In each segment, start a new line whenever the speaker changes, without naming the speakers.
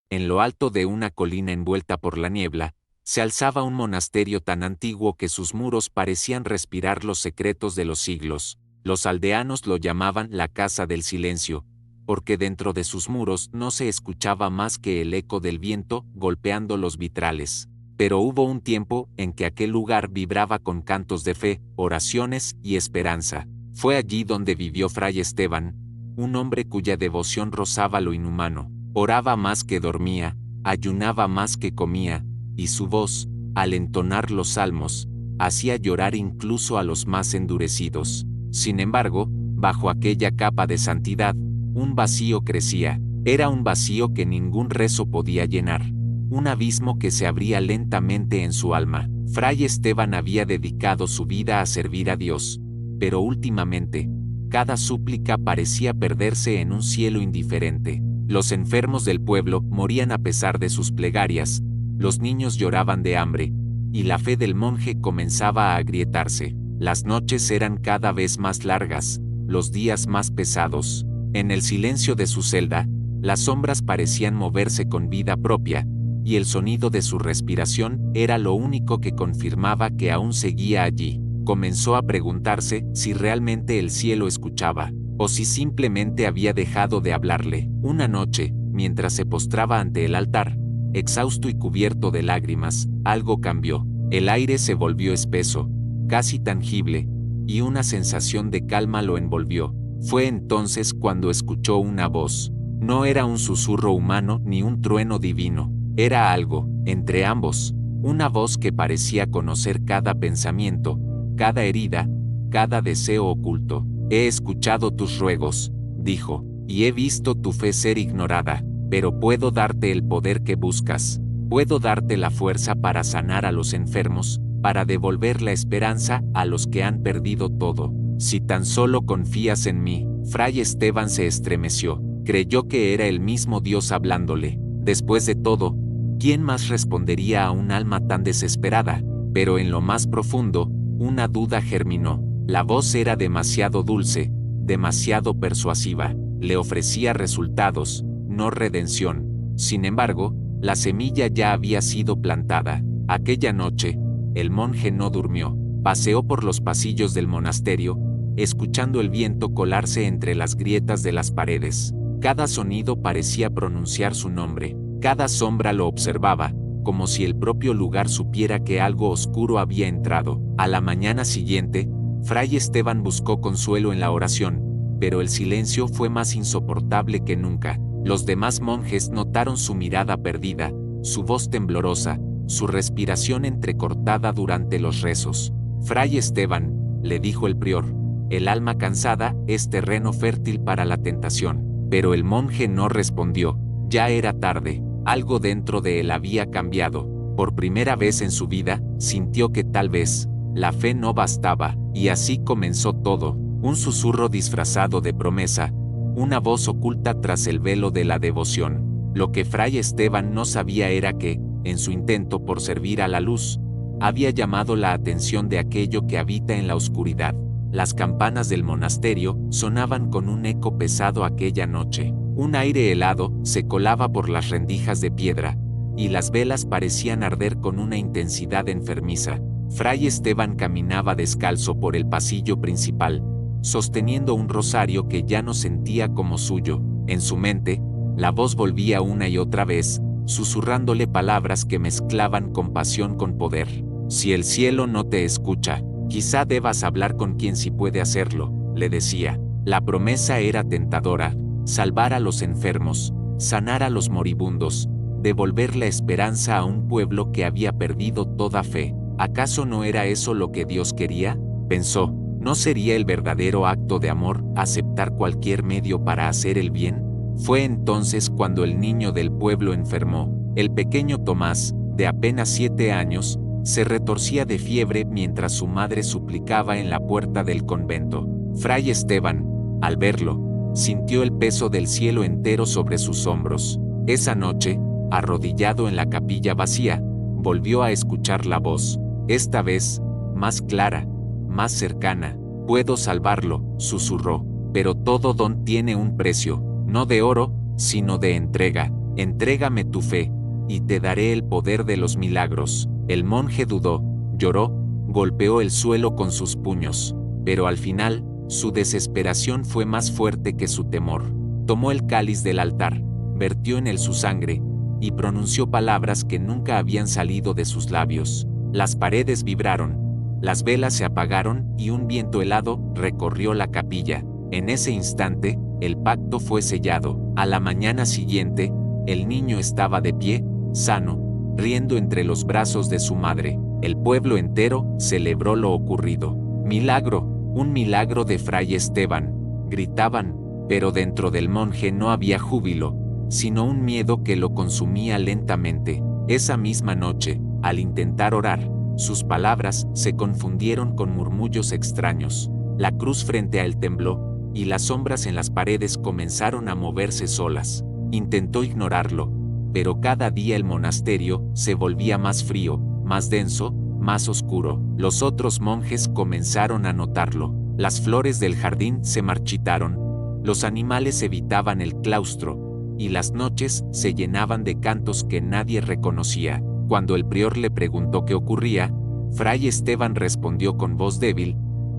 En lo alto de una colina envuelta por la niebla, se alzaba un monasterio tan antiguo que sus muros parecían respirar los secretos de los siglos. Los aldeanos lo llamaban la Casa del Silencio, porque dentro de sus muros no se escuchaba más que el eco del viento golpeando los vitrales. Pero hubo un tiempo en que aquel lugar vibraba con cantos de fe, oraciones y esperanza. Fue allí donde vivió Fray Esteban, un hombre cuya devoción rozaba lo inhumano. Oraba más que dormía, ayunaba más que comía, y su voz, al entonar los salmos, hacía llorar incluso a los más endurecidos. Sin embargo, bajo aquella capa de santidad, un vacío crecía. Era un vacío que ningún rezo podía llenar. Un abismo que se abría lentamente en su alma. Fray Esteban había dedicado su vida a servir a Dios, pero últimamente, cada súplica parecía perderse en un cielo indiferente. Los enfermos del pueblo morían a pesar de sus plegarias, los niños lloraban de hambre, y la fe del monje comenzaba a agrietarse. Las noches eran cada vez más largas, los días más pesados. En el silencio de su celda, las sombras parecían moverse con vida propia, y el sonido de su respiración era lo único que confirmaba que aún seguía allí. Comenzó a preguntarse si realmente el cielo escuchaba, o si simplemente había dejado de hablarle. Una noche, mientras se postraba ante el altar, exhausto y cubierto de lágrimas, algo cambió. El aire se volvió espeso, casi tangible, y una sensación de calma lo envolvió. Fue entonces cuando escuchó una voz. No era un susurro humano ni un trueno divino. Era algo, entre ambos, una voz que parecía conocer cada pensamiento, cada herida, cada deseo oculto. He escuchado tus ruegos, dijo, y he visto tu fe ser ignorada, pero puedo darte el poder que buscas. Puedo darte la fuerza para sanar a los enfermos, para devolver la esperanza a los que han perdido todo. Si tan solo confías en mí. Fray Esteban se estremeció. Creyó que era el mismo Dios hablándole. Después de todo, ¿quién más respondería a un alma tan desesperada? Pero en lo más profundo, una duda germinó. La voz era demasiado dulce, demasiado persuasiva. Le ofrecía resultados, no redención. Sin embargo, la semilla ya había sido plantada. Aquella noche, el monje no durmió. Paseó por los pasillos del monasterio, escuchando el viento colarse entre las grietas de las paredes. Cada sonido parecía pronunciar su nombre. Cada sombra lo observaba, como si el propio lugar supiera que algo oscuro había entrado. A la mañana siguiente, Fray Esteban buscó consuelo en la oración, pero el silencio fue más insoportable que nunca. Los demás monjes notaron su mirada perdida, su voz temblorosa, su respiración entrecortada durante los rezos. Fray Esteban, le dijo el prior, el alma cansada es terreno fértil para la tentación. Pero el monje no respondió. Ya era tarde. Algo dentro de él había cambiado. Por primera vez en su vida, sintió que tal vez la fe no bastaba, y así comenzó todo. Un susurro disfrazado de promesa, una voz oculta tras el velo de la devoción. Lo que Fray Esteban no sabía era que, en su intento por servir a la luz, había llamado la atención de aquello que habita en la oscuridad. Las campanas del monasterio sonaban con un eco pesado aquella noche. Un aire helado se colaba por las rendijas de piedra, y las velas parecían arder con una intensidad enfermiza. Fray Esteban caminaba descalzo por el pasillo principal, sosteniendo un rosario que ya no sentía como suyo. En su mente, la voz volvía una y otra vez, susurrándole palabras que mezclaban compasión con poder. Si el cielo no te escucha, quizá debas hablar con quien sí puede hacerlo, le decía. La promesa era tentadora: salvar a los enfermos, sanar a los moribundos, devolver la esperanza a un pueblo que había perdido toda fe. ¿Acaso no era eso lo que Dios quería? Pensó. ¿No sería el verdadero acto de amor aceptar cualquier medio para hacer el bien? Fue entonces cuando el niño del pueblo enfermó. El pequeño Tomás, de apenas 7 años, se retorcía de fiebre mientras su madre suplicaba en la puerta del convento. Fray Esteban, al verlo, sintió el peso del cielo entero sobre sus hombros. Esa noche, arrodillado en la capilla vacía, volvió a escuchar la voz. Esta vez, más clara, más cercana. Puedo salvarlo, susurró, pero todo don tiene un precio, no de oro, sino de entrega. Entrégame tu fe, y te daré el poder de los milagros. El monje dudó, lloró, golpeó el suelo con sus puños, pero al final, su desesperación fue más fuerte que su temor. Tomó el cáliz del altar, vertió en él su sangre, y pronunció palabras que nunca habían salido de sus labios. Las paredes vibraron, las velas se apagaron y un viento helado recorrió la capilla. En ese instante, el pacto fue sellado. A la mañana siguiente, el niño estaba de pie, sano, riendo entre los brazos de su madre. El pueblo entero celebró lo ocurrido. Milagro, un milagro de Fray Esteban, gritaban, pero dentro del monje no había júbilo, sino un miedo que lo consumía lentamente. Esa misma noche, al intentar orar, sus palabras se confundieron con murmullos extraños. La cruz frente a él tembló, y las sombras en las paredes comenzaron a moverse solas. Intentó ignorarlo, pero cada día el monasterio se volvía más frío, más denso, más oscuro. Los otros monjes comenzaron a notarlo. Las flores del jardín se marchitaron, los animales evitaban el claustro, y las noches se llenaban de cantos que nadie reconocía. Cuando el prior le preguntó qué ocurría, Fray Esteban respondió con voz débil: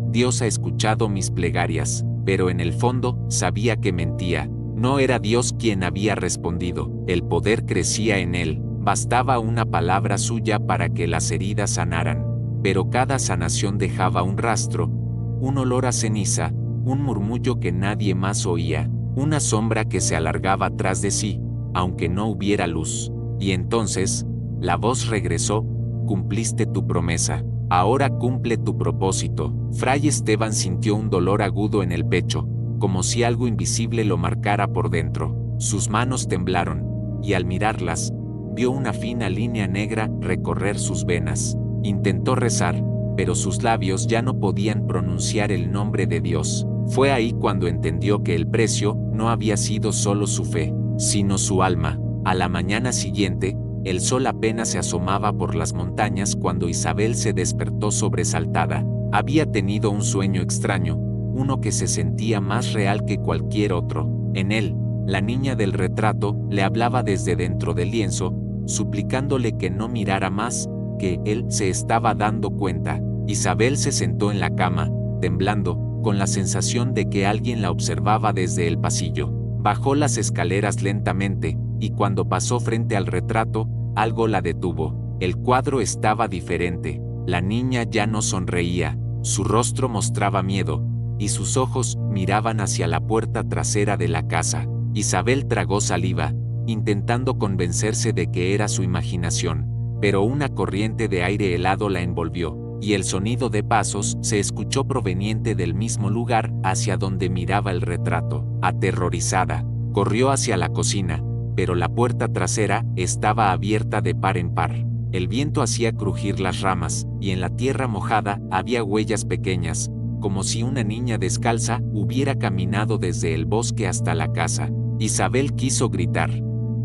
Dios ha escuchado mis plegarias, pero en el fondo sabía que mentía. No era Dios quien había respondido, el poder crecía en él, bastaba una palabra suya para que las heridas sanaran. Pero cada sanación dejaba un rastro, un olor a ceniza, un murmullo que nadie más oía, una sombra que se alargaba tras de sí, aunque no hubiera luz. Y entonces, la voz regresó: cumpliste tu promesa, ahora cumple tu propósito. Fray Esteban sintió un dolor agudo en el pecho, como si algo invisible lo marcara por dentro. Sus manos temblaron, y al mirarlas, vio una fina línea negra recorrer sus venas. Intentó rezar, pero sus labios ya no podían pronunciar el nombre de Dios. Fue ahí cuando entendió que el precio no había sido solo su fe, sino su alma. A la mañana siguiente, el sol apenas se asomaba por las montañas cuando Isabel se despertó sobresaltada. Había tenido un sueño extraño, uno que se sentía más real que cualquier otro. En él, la niña del retrato le hablaba desde dentro del lienzo, suplicándole que no mirara más, que él se estaba dando cuenta. Isabel se sentó en la cama, temblando, con la sensación de que alguien la observaba desde el pasillo. Bajó las escaleras lentamente, y cuando pasó frente al retrato, algo la detuvo. El cuadro estaba diferente. La niña ya no sonreía, su rostro mostraba miedo, y sus ojos miraban hacia la puerta trasera de la casa. Isabel tragó saliva, intentando convencerse de que era su imaginación, pero una corriente de aire helado la envolvió, y el sonido de pasos se escuchó proveniente del mismo lugar hacia donde miraba el retrato. Aterrorizada, corrió hacia la cocina, pero la puerta trasera estaba abierta de par en par. El viento hacía crujir las ramas, y en la tierra mojada había huellas pequeñas, como si una niña descalza hubiera caminado desde el bosque hasta la casa. Isabel quiso gritar,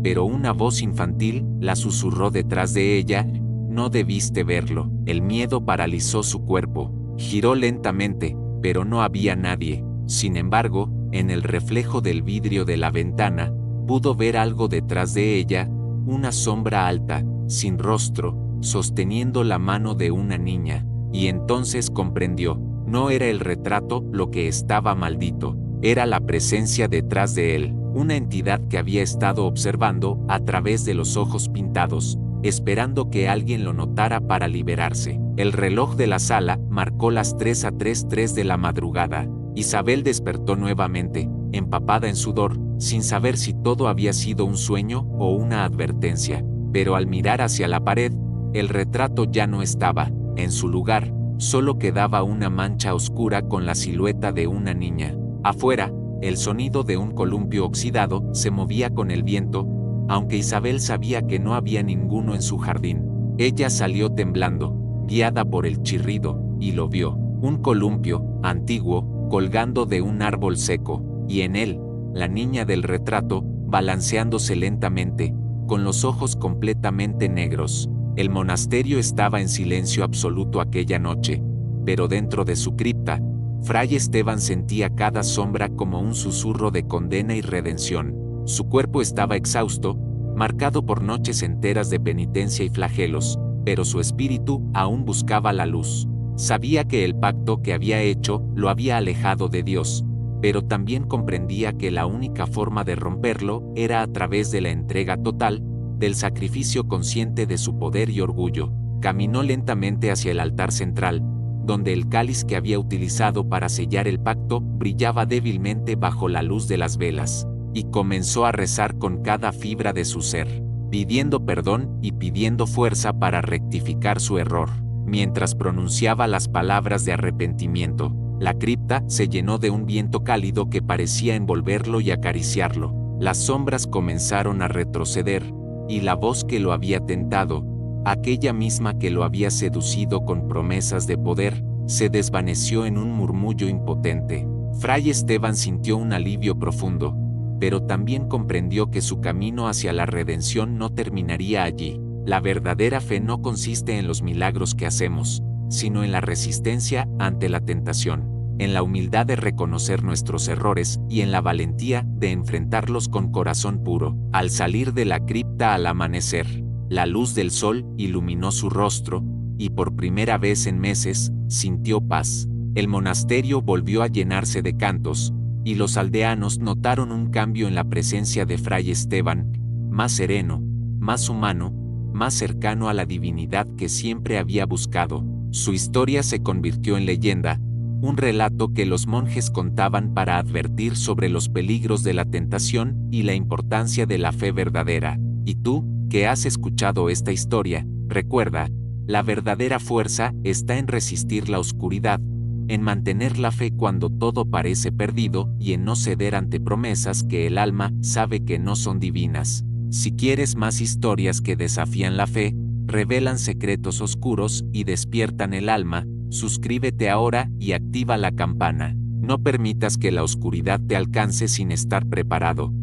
pero una voz infantil la susurró detrás de ella: no debiste verlo. El miedo paralizó su cuerpo. Giró lentamente, pero no había nadie. Sin embargo, en el reflejo del vidrio de la ventana, pudo ver algo detrás de ella, una sombra alta, sin rostro, sosteniendo la mano de una niña. Y entonces comprendió: no era el retrato lo que estaba maldito, era la presencia detrás de él, una entidad que había estado observando a través de los ojos pintados, esperando que alguien lo notara para liberarse. El reloj de la sala marcó las 3:03 de la madrugada. Isabel despertó nuevamente, empapada en sudor, sin saber si todo había sido un sueño o una advertencia. Pero al mirar hacia la pared, el retrato ya no estaba. En su lugar, solo quedaba una mancha oscura con la silueta de una niña. Afuera, el sonido de un columpio oxidado se movía con el viento, aunque Isabel sabía que no había ninguno en su jardín. Ella salió temblando, guiada por el chirrido, y lo vio: un columpio, antiguo, colgando de un árbol seco, y en él, la niña del retrato, balanceándose lentamente, con los ojos completamente negros. El monasterio estaba en silencio absoluto aquella noche, pero dentro de su cripta, Fray Esteban sentía cada sombra como un susurro de condena y redención. Su cuerpo estaba exhausto, marcado por noches enteras de penitencia y flagelos, pero su espíritu aún buscaba la luz. Sabía que el pacto que había hecho lo había alejado de Dios, pero también comprendía que la única forma de romperlo era a través de la entrega total, del sacrificio consciente de su poder y orgullo. Caminó lentamente hacia el altar central, donde el cáliz que había utilizado para sellar el pacto brillaba débilmente bajo la luz de las velas, y comenzó a rezar con cada fibra de su ser, pidiendo perdón y pidiendo fuerza para rectificar su error. Mientras pronunciaba las palabras de arrepentimiento, la cripta se llenó de un viento cálido que parecía envolverlo y acariciarlo. Las sombras comenzaron a retroceder, y la voz que lo había tentado, aquella misma que lo había seducido con promesas de poder, se desvaneció en un murmullo impotente. Fray Esteban sintió un alivio profundo, pero también comprendió que su camino hacia la redención no terminaría allí. La verdadera fe no consiste en los milagros que hacemos, sino en la resistencia ante la tentación, en la humildad de reconocer nuestros errores y en la valentía de enfrentarlos con corazón puro. Al salir de la cripta al amanecer, la luz del sol iluminó su rostro, y por primera vez en meses, sintió paz. El monasterio volvió a llenarse de cantos, y los aldeanos notaron un cambio en la presencia de Fray Esteban, más sereno, más humano, más cercano a la divinidad que siempre había buscado. Su historia se convirtió en leyenda, un relato que los monjes contaban para advertir sobre los peligros de la tentación y la importancia de la fe verdadera. Y tú, que has escuchado esta historia, recuerda, la verdadera fuerza está en resistir la oscuridad, en mantener la fe cuando todo parece perdido y en no ceder ante promesas que el alma sabe que no son divinas. Si quieres más historias que desafían la fe, revelan secretos oscuros y despiertan el alma, suscríbete ahora y activa la campana. No permitas que la oscuridad te alcance sin estar preparado.